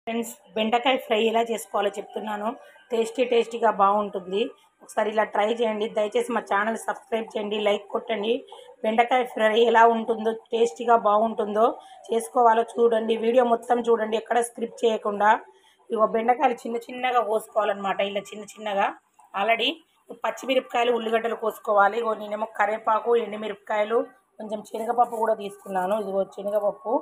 Friends, బెండకాయ fry ఎలా చేసుకోవాలో చెప్తున్నాను. టేస్టీగా బాగుంటుంది. ఒకసారి ఇలా ట్రై చేయండి. దయచేసి మా ఛానల్ సబ్స్క్రైబ్ చేయండి, లైక్ కొట్టండి. బెండకాయ ఫ్రై ఎలా ఉంటుందో, టేస్టీగా బాగుంటుందో చేసుకోవాలో చూడండి. వీడియో మొత్తం చూడండి, ఎక్కడ స్క్రిప్ట్ చేయకుండా. ఇగో బెండకాయలు చిన్నగా కోసుకోవాలన్నమాట. ఇలా చిన్నగా ఆల్రెడీ పచ్చిమిరపకాయలు, ఉల్లిగడ్డలు కోసుకోవాలి. ఇగో నేనేమో కరివేపాకు, ఎండుమిరపకాయలు, కొంచెం శనగపప్పు కూడా తీసుకున్నాను. ఇదిగో శనగపప్పు,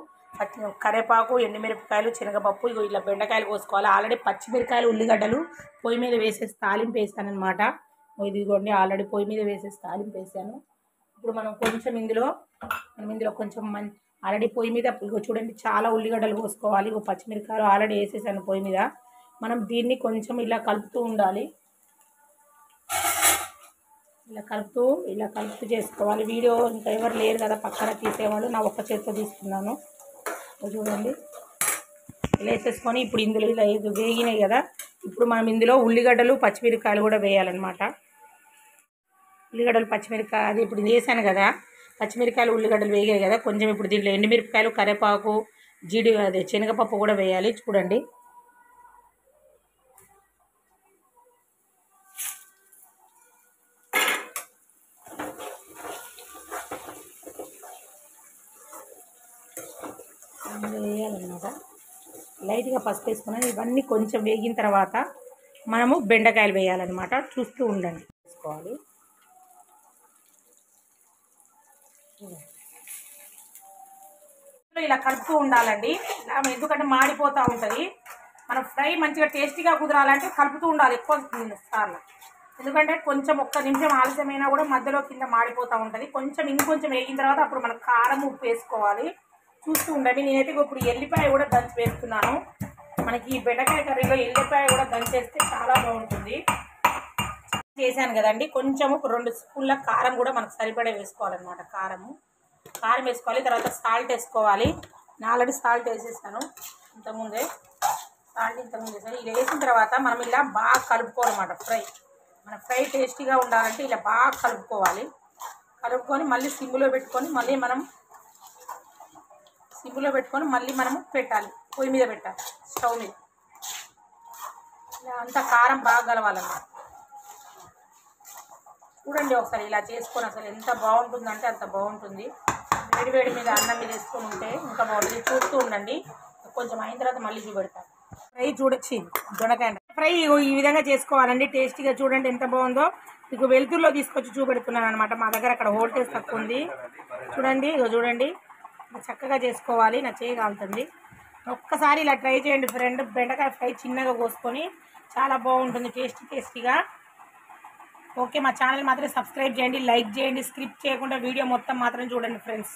కరివేపాకు, ఎండుమిరపకాయలు, శనగపప్పు. ఇగో ఇలా బెండకాయలు కోసుకోవాలి. ఆల్రెడీ పచ్చిమిరకాయలు, ఉల్లిగడ్డలు పొయ్యి మీద వేసేసి తాలింపు వేసాను అనమాట. ఇదిగోండి, ఆల్రెడీ పొయ్యి మీద వేసేసి తాలింపు వేసాను. ఇప్పుడు మనం ఇందులో కొంచెం ఆల్రెడీ పొయ్యి మీద ఇగో చూడండి, చాలా ఉల్లిగడ్డలు కోసుకోవాలి. ఇగో పచ్చిమిరకాయలు ఆల్రెడీ వేసేసాను పొయ్యి మీద. మనం దీన్ని కొంచెం ఇలా కలుపుతూ ఉండాలి. ఇలా కలుపుతూ చేసుకోవాలి. వీడియో ఇంకా ఎవరు లేరు కదా పక్కన తీసేవాళ్ళు, నా ఒక్క చేతితో తీసుకున్నాను. చూడండి, ఇలా వేసేసుకొని ఇప్పుడు ఇందులో ఇలా వేగినాయి కదా, ఇప్పుడు మనం ఇందులో ఉల్లిగడ్డలు, పచ్చిమిరకాయలు కూడా వేయాలన్నమాట. ఉల్లిగడ్డలు, పచ్చిమిరకాయ అది ఇప్పుడు వేసాను కదా, పచ్చిమిరకాయలు, ఉల్లిగడ్డలు వేగాయి కదా. కొంచెం ఇప్పుడు దీంట్లో ఎండుమిరపకాయలు, కరివేపాకు, అదే శనగపప్పు కూడా వేయాలి. చూడండి, వేయాలన్నమాట. లైట్గా పసుపు వేసుకున్నాను. ఇవన్నీ కొంచెం వేగిన తర్వాత మనము బెండకాయలు వేయాలన్నమాట. చూస్తూ ఉండండి, వేసుకోవాలి. ఇలా కలుపుతూ ఉండాలండి, ఎందుకంటే మాడిపోతూ ఉంటుంది. మనం ఫ్రై మంచిగా టేస్టీగా కుదరాలంటే కలుపుతూ ఉండాలి ఎక్కువ సార్లు. ఎందుకంటే కొంచెం ఒక్క నిమిషం ఆలస్యమైనా కూడా మధ్యలో కింద మాడిపోతూ ఉంటుంది. ఇంకొంచెం వేగిన తర్వాత అప్పుడు మనం కారం, ఉప్పు వేసుకోవాలి. చూస్తూ ఉండండి. నేనైతే ఇప్పుడు ఎల్లిపాయ కూడా దంచి వేస్తున్నాను. మనకి ఈ బెండకాయ కర్రీలో ఎల్లిపాయ కూడా దంచేస్తే చాలా బాగుంటుంది. చేశాను కదండి, కొంచెం 2 స్పూన్ల కారం కూడా మనకు సరిపడే వేసుకోవాలన్నమాట. కారం వేసుకోవాలి. తర్వాత సాల్ట్ వేసుకోవాలి. నేను ఆల్రెడీ సాల్ట్ వేసేసాను ఇంతకుముందే. వేసాను. ఇది వేసిన తర్వాత మనం ఇలా బాగా కలుపుకోవాలన్నమాట. మన ఫ్రై టేస్టీగా ఉండాలంటే ఇలా బాగా కలుపుకొని మళ్ళీ సిమ్లో పెట్టుకొని మనము పెట్టాలి. పొయ్యి మీద పెట్టాలి, స్టవ్ మీద. ఇలా అంతా కారం బాగా కలవాలన్నమాట. చూడండి ఒకసారి ఇలా చేసుకొని అసలు ఎంత బాగుంటుందంటే అంత బాగుంటుంది. వేడి మీద అన్నం మీద వేసుకొని ఉంటే ఇంకా బాగుంటుంది. చూస్తూ ఉండండి, కొంచెం అయిన తర్వాత మళ్ళీ చూపెడతాను. ఫ్రై చూడొచ్చి దొండకాయ ఫ్రై ఈ విధంగా చేసుకోవాలండి. టేస్టీగా చూడండి ఎంత బాగుందో. మీకు వెలుతురులో తీసుకొచ్చి చూపెడుతున్నాను అనమాట. మా దగ్గర అక్కడ హోటల్స్ తక్కువ ఉంది. చూడండి చక్కగా చేసుకోవాలి. నా చేయి కాలుతుంది. ఒక్కసారి ఇలా ట్రై చేయండి ఫ్రెండ్. బెండకాయ ఫ్రై చిన్నగా కోసుకొని చాలా బాగుంటుంది, టేస్టీగా. ఓకే, మా ఛానల్ మాత్రం సబ్స్క్రైబ్ చేయండి, లైక్ చేయండి, స్క్రిప్ట్ చేయకుండా వీడియో మొత్తం మాత్రం చూడండి ఫ్రెండ్స్.